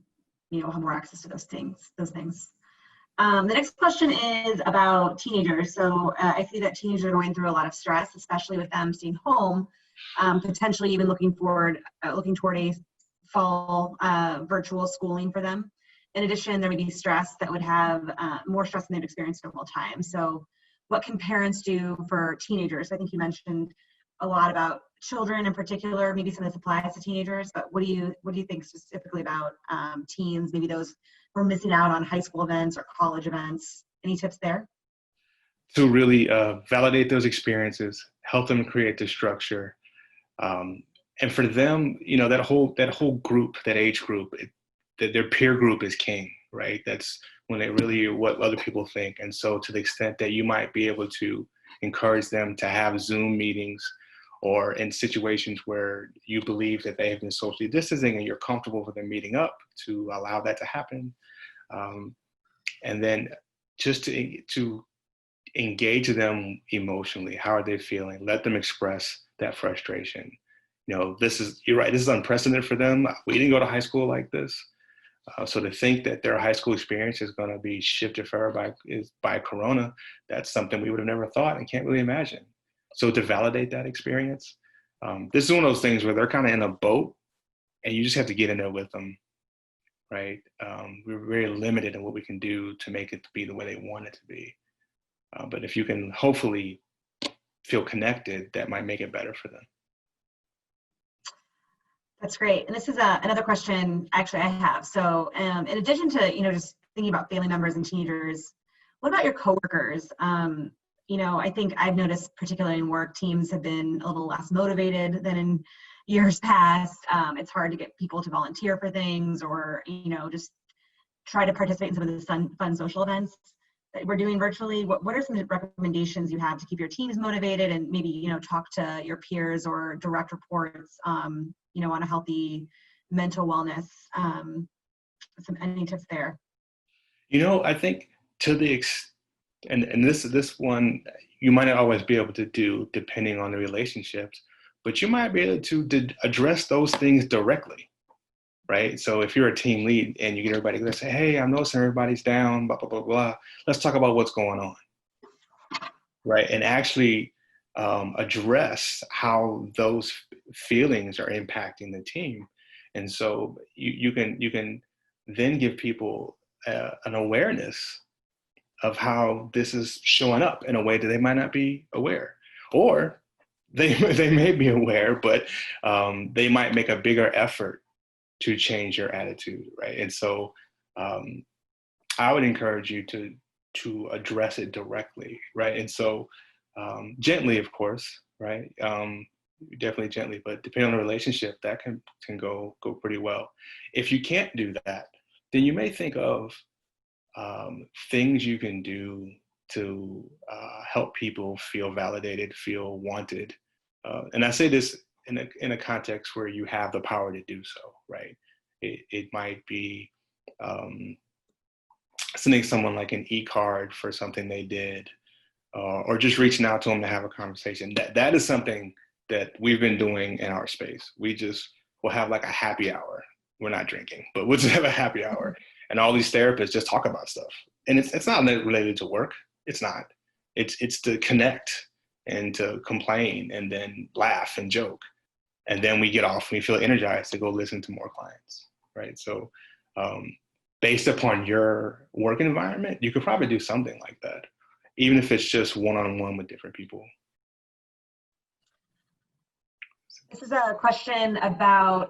have more access to those things. The next question is about teenagers. So I see that teenagers are going through a lot of stress, especially with them staying home, potentially even looking toward a fall virtual schooling for them. In addition, there may be stress that would have more stress than they've experienced in a long time. So what can parents do for teenagers? I think you mentioned a lot about children in particular, maybe some of this applies to teenagers, but what do you think specifically about teens, maybe those who are missing out on high school events or college events? Any tips there? To really validate those experiences, help them create the structure. And for them, that whole group, that age group, their peer group is king, right? That's when they really what other people think. And so to the extent that you might be able to encourage them to have Zoom meetings, or in situations where you believe that they have been socially distancing and you're comfortable with them meeting up, to allow that to happen. And then just to engage them emotionally. How are they feeling? Let them express that frustration. You're right, this is unprecedented for them. We didn't go to high school like this. So to think that their high school experience is going to be shifted forever by Corona, that's something we would have never thought and can't really imagine. So to validate that experience, this is one of those things where they're kind of in a boat and you just have to get in there with them, right? We're very limited in what we can do to make it be the way they want it to be. But if you can hopefully feel connected, that might make it better for them. That's great. And this is another question actually I have. So in addition to, just thinking about family members and teenagers, what about your coworkers? I think I've noticed, particularly in work, teams have been a little less motivated than in years past. It's hard to get people to volunteer for things, or, just try to participate in some of the fun social events that we're doing virtually. What are some recommendations you have to keep your teams motivated and maybe, you know, talk to your peers or direct reports, you know, on a healthy mental wellness? Any tips there? You know, I think to the and this one you might not always be able to do depending on the relationships, but you might be able to address those things directly, right? So if you're a team lead and you get everybody to say, hey, I'm noticing everybody's down, blah, blah, blah, blah. Let's talk about what's going on, right? And actually address how those feelings are impacting the team. And so you can then give people an awareness of how this is showing up in a way that they might not be aware, or they may be aware, but they might make a bigger effort to change your attitude, right? And so I would encourage you to address it directly, right? And so gently, of course, right? Definitely gently, but depending on the relationship, that can go pretty well. If you can't do that, then you may think of things you can do to help people feel validated, feel wanted. And I say this in a context where you have the power to do so, right? It might be sending someone like an e-card for something they did, or just reaching out to them to have a conversation. That is something that we've been doing in our space. We'll have like a happy hour. We're not drinking, but we'll just have a happy hour. And all these therapists just talk about stuff. And it's not related to work. It's not. It's to connect and to complain and then laugh and joke. And then we get off and we feel energized to go listen to more clients, right? So based upon your work environment, you could probably do something like that, even if it's just one-on-one with different people. This is a question about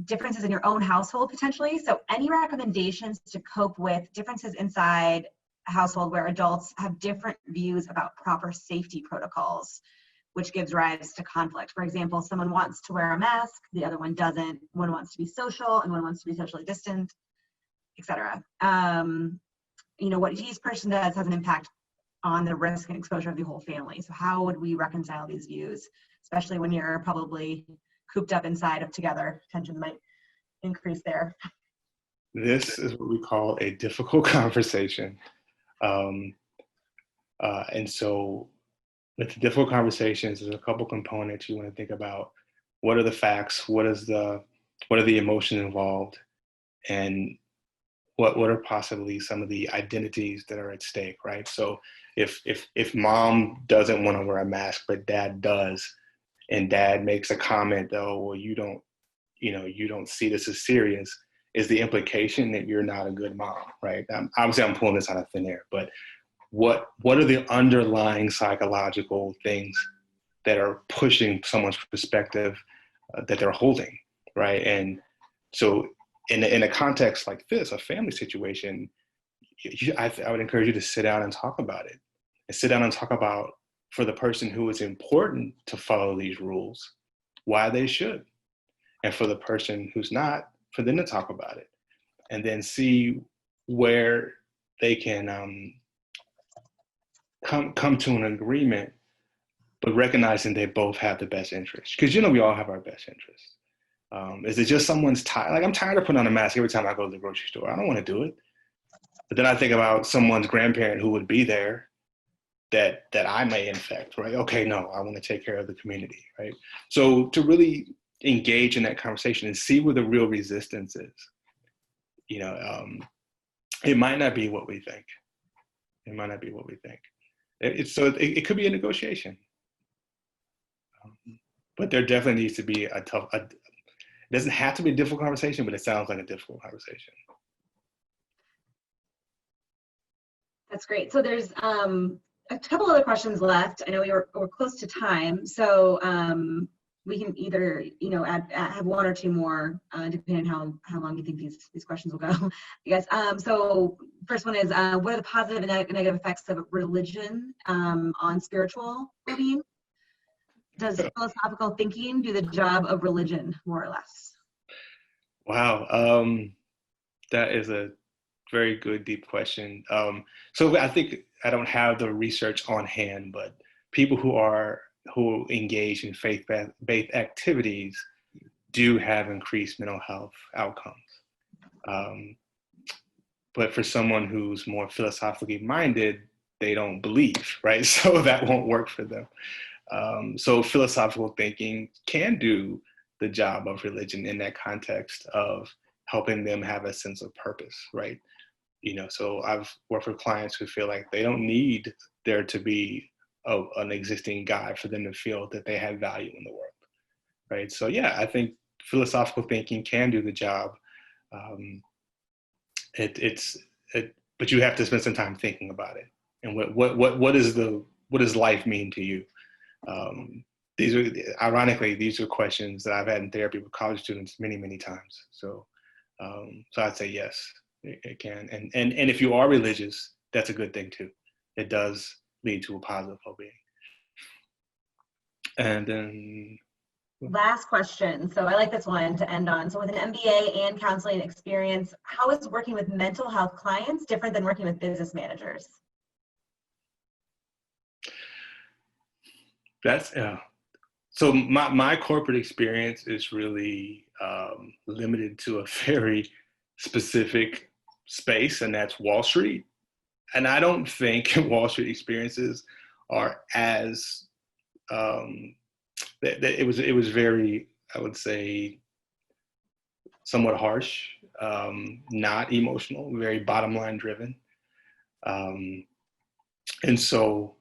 differences in your own household potentially. So any recommendations to cope with differences inside a household where adults have different views about proper safety protocols, which gives rise to conflict? For example, someone wants to wear a mask, the other one doesn't. One wants to be social and one wants to be socially distant, etc. You know, what each person does has an impact on the risk and exposure of the whole family. So how would we reconcile these views, especially when you're probably cooped up inside of together? Tension might increase there. This is what we call a difficult conversation. And so with the difficult conversations, there's a couple components you want to think about. What are the facts? What are the emotions involved? And what are possibly some of the identities that are at stake, right? So if mom doesn't want to wear a mask, but dad does, and dad makes a comment, oh, well, you don't see this as serious, is the implication that you're not a good mom, right? Obviously, I'm pulling this out of thin air, but what are the underlying psychological things that are pushing someone's perspective that they're holding, right? And so in a context like this, a family situation, I would encourage you to sit down and talk about it. And sit down and talk about, for the person who is important to follow these rules, why they should. And for the person who's not, for them to talk about it. And then see where they can come to an agreement, but recognizing they both have the best interest. Because we all have our best interests. Is it just someone's tired? Like, I'm tired of putting on a mask every time I go to the grocery store. I don't want to do it. But then I think about someone's grandparent who would be there that I may infect, right? Okay, no, I want to take care of the community, right? So to really engage in that conversation and see where the real resistance is. It might not be what we think. It might not be what we think. It could be a negotiation. But there definitely needs to be it doesn't have to be a difficult conversation, but it sounds like a difficult conversation. That's great. So there's a couple other questions left. I know we're close to time, so we can either have one or two more, depending on how long you think these questions will go. I guess. So first one is, what are the positive and negative effects of religion on spiritual well-being? Does philosophical thinking do the job of religion, more or less? Wow, that is a very good, deep question. So I think I don't have the research on hand, but people who engage in faith-based activities do have increased mental health outcomes. Um, but for someone who's more philosophically minded, they don't believe, right? So that won't work for them. So philosophical thinking can do the job of religion in that context of helping them have a sense of purpose, right? So I've worked with clients who feel like they don't need there to be an existing God for them to feel that they have value in the world, right? So yeah, I think philosophical thinking can do the job. Um, but you have to spend some time thinking about it. And what does life mean to you? These are, ironically, these are questions that I've had in therapy with college students many, many times. So I'd say yes, it can. And if you are religious, that's a good thing too. It does lead to a positive well-being. And then last question. So I like this one to end on. So with an MBA and counseling experience, how is working with mental health clients different than working with business managers? That's so my corporate experience is really limited to a very specific space, and that's Wall Street. And I don't think Wall Street experiences are as it was very, I would say, somewhat harsh, not emotional, very bottom line driven. And so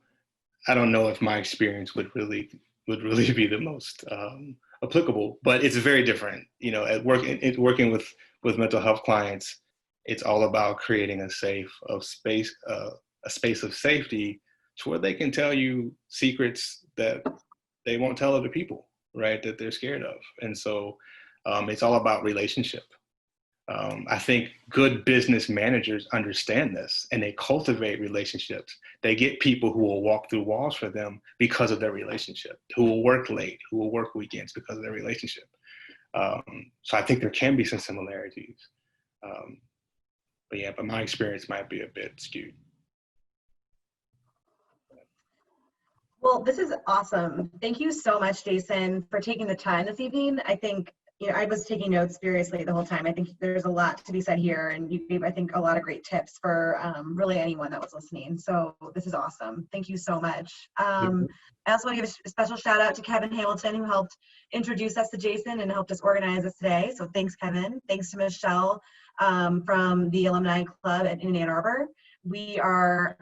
I don't know if my experience would really be the most applicable, but it's very different. Working with mental health clients, it's all about creating a space of safety to where they can tell you secrets that they won't tell other people, right? That they're scared of. And so it's all about relationship. I think good business managers understand this and they cultivate relationships. They get people who will walk through walls for them because of their relationship, who will work late, who will work weekends because of their relationship. So I think there can be some similarities. But my experience might be a bit skewed. Well, this is awesome. Thank you so much, Jason, for taking the time this evening. I think, I was taking notes seriously the whole time. I think there's a lot to be said here, and you gave, I think, a lot of great tips for really anyone that was listening. So this is awesome. Thank you so much. I also want to give a special shout out to Kevin Hamilton, who helped introduce us to Jason and helped us organize this today. So thanks, Kevin. Thanks to Michelle from the Alumni Club in Ann Arbor. We are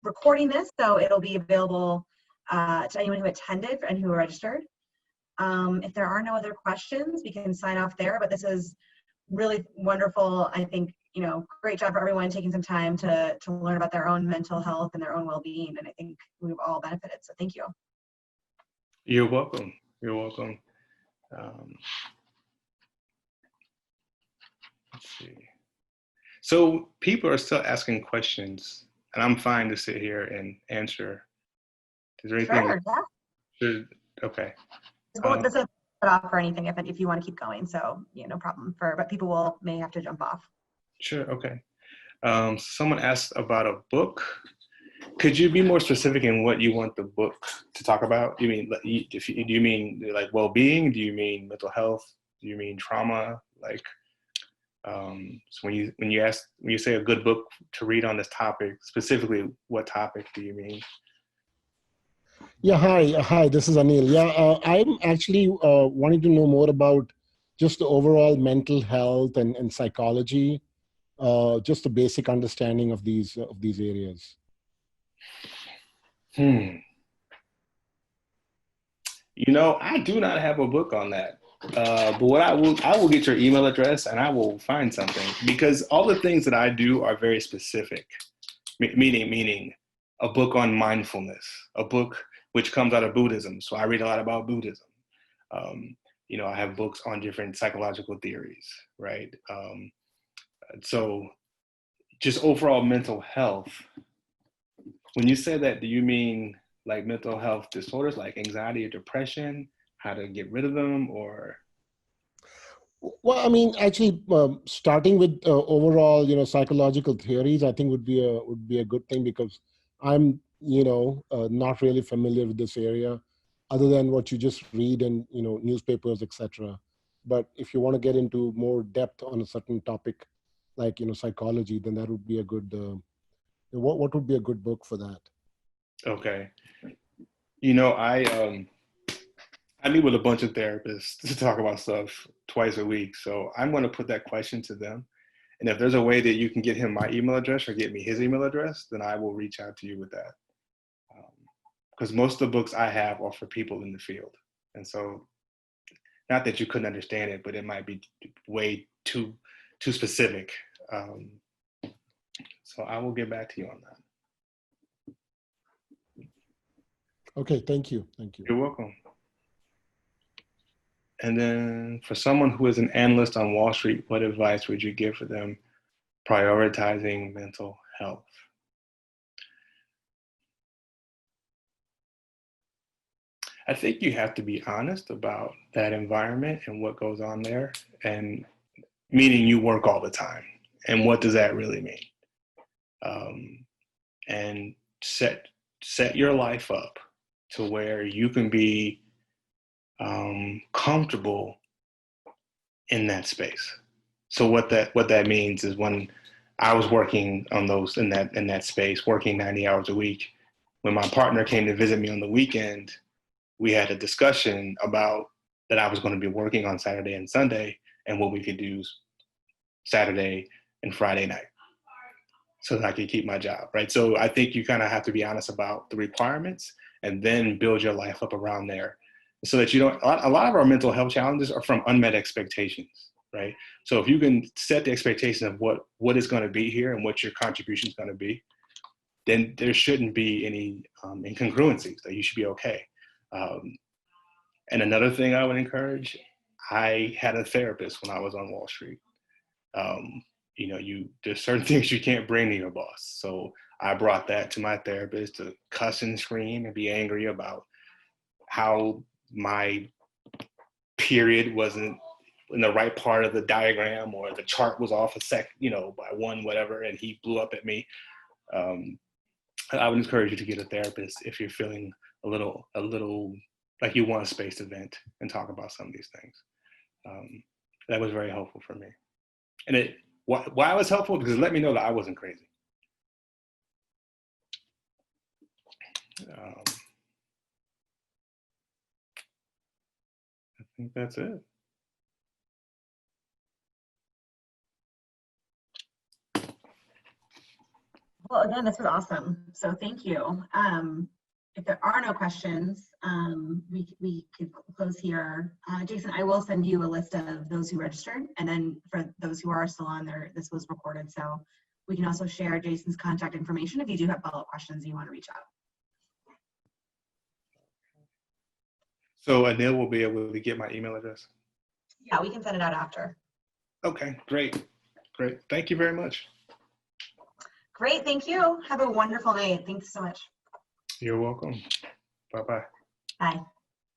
recording this, so it'll be available to anyone who attended and who registered. If there are no other questions, we can sign off there, but this is really wonderful. I think, great job for everyone taking some time to learn about their own mental health and their own well-being, and I think we've all benefited, so thank you. You're welcome. You're welcome. Let's see. So people are still asking questions, and I'm fine to sit here and answer. Is there anything? Sure, yeah. Okay. This is cut off or anything if you want to keep going, so no problem. But people may have to jump off. Sure. Okay. Someone asked about a book. Could you be more specific in what you want the book to talk about? Do you mean like well-being? Do you mean mental health? Do you mean trauma? So when you say a good book to read on this topic, specifically, what topic do you mean? Yeah, hi, this is Anil. Yeah, I'm actually wanting to know more about just the overall mental health and psychology, just a basic understanding of these areas. I do not have a book on that. But what I will get your email address and I will find something, because all the things that I do are very specific, meaning a book on mindfulness, a book which comes out of Buddhism. So I read a lot about Buddhism. I have books on different psychological theories, right? So just overall mental health. When you say that, do you mean like mental health disorders like anxiety or depression, how to get rid of them, or? Well, I mean, actually, starting with overall, psychological theories, I think would be a good thing because I'm, not really familiar with this area, other than what you just read in, newspapers, etc. But if you want to get into more depth on a certain topic, like psychology, then that would be a good. What would be a good book for that? Okay. I meet with a bunch of therapists to talk about stuff twice a week. So I'm going to put that question to them. And if there's a way that you can get him my email address or get me his email address, then I will reach out to you with that. Because most of the books I have are for people in the field. And so not that you couldn't understand it, but it might be way too specific. So I will get back to you on that. Okay, thank you. Thank you. You're welcome. And then for someone who is an analyst on Wall Street, what advice would you give for them prioritizing mental health? I think you have to be honest about that environment and what goes on there, and meaning you work all the time. And what does that really mean? And set your life up to where you can be comfortable in that space. So what that means is when I was working on those in that space, working 90 hours a week, when my partner came to visit me on the weekend, we had a discussion about that I was going to be working on Saturday and Sunday and what we could do Saturday and Friday night so that I could keep my job, right? So I think you kind of have to be honest about the requirements and then build your life up around there so that you don't, a lot of our mental health challenges are from unmet expectations, right? So if you can set the expectation of what is going to be here and what your contribution is going to be, then there shouldn't be any incongruencies, that you should be okay. And another thing I would encourage, I had a therapist when I was on Wall Street. There's certain things you can't bring to your boss. So I brought that to my therapist to cuss and scream and be angry about how my period wasn't in the right part of the diagram or the chart was off by one, whatever, and he blew up at me. I would encourage you to get a therapist if you're feeling a little like you want a space to vent and talk about some of these things. That was very helpful for me. And why it was helpful? Because it let me know that I wasn't crazy. I think that's it. Well, again, this was awesome. So thank you. If there are no questions, we could close here. Jason, I will send you a list of those who registered. And then for those who are still on there, this was recorded. So we can also share Jason's contact information if you do have follow-up questions and you want to reach out. So Anil will be able to get my email address? Yeah, we can send it out after. Okay, great. Thank you very much. Great, thank you. Have a wonderful night. Thanks so much. You're welcome. Bye-bye. Bye.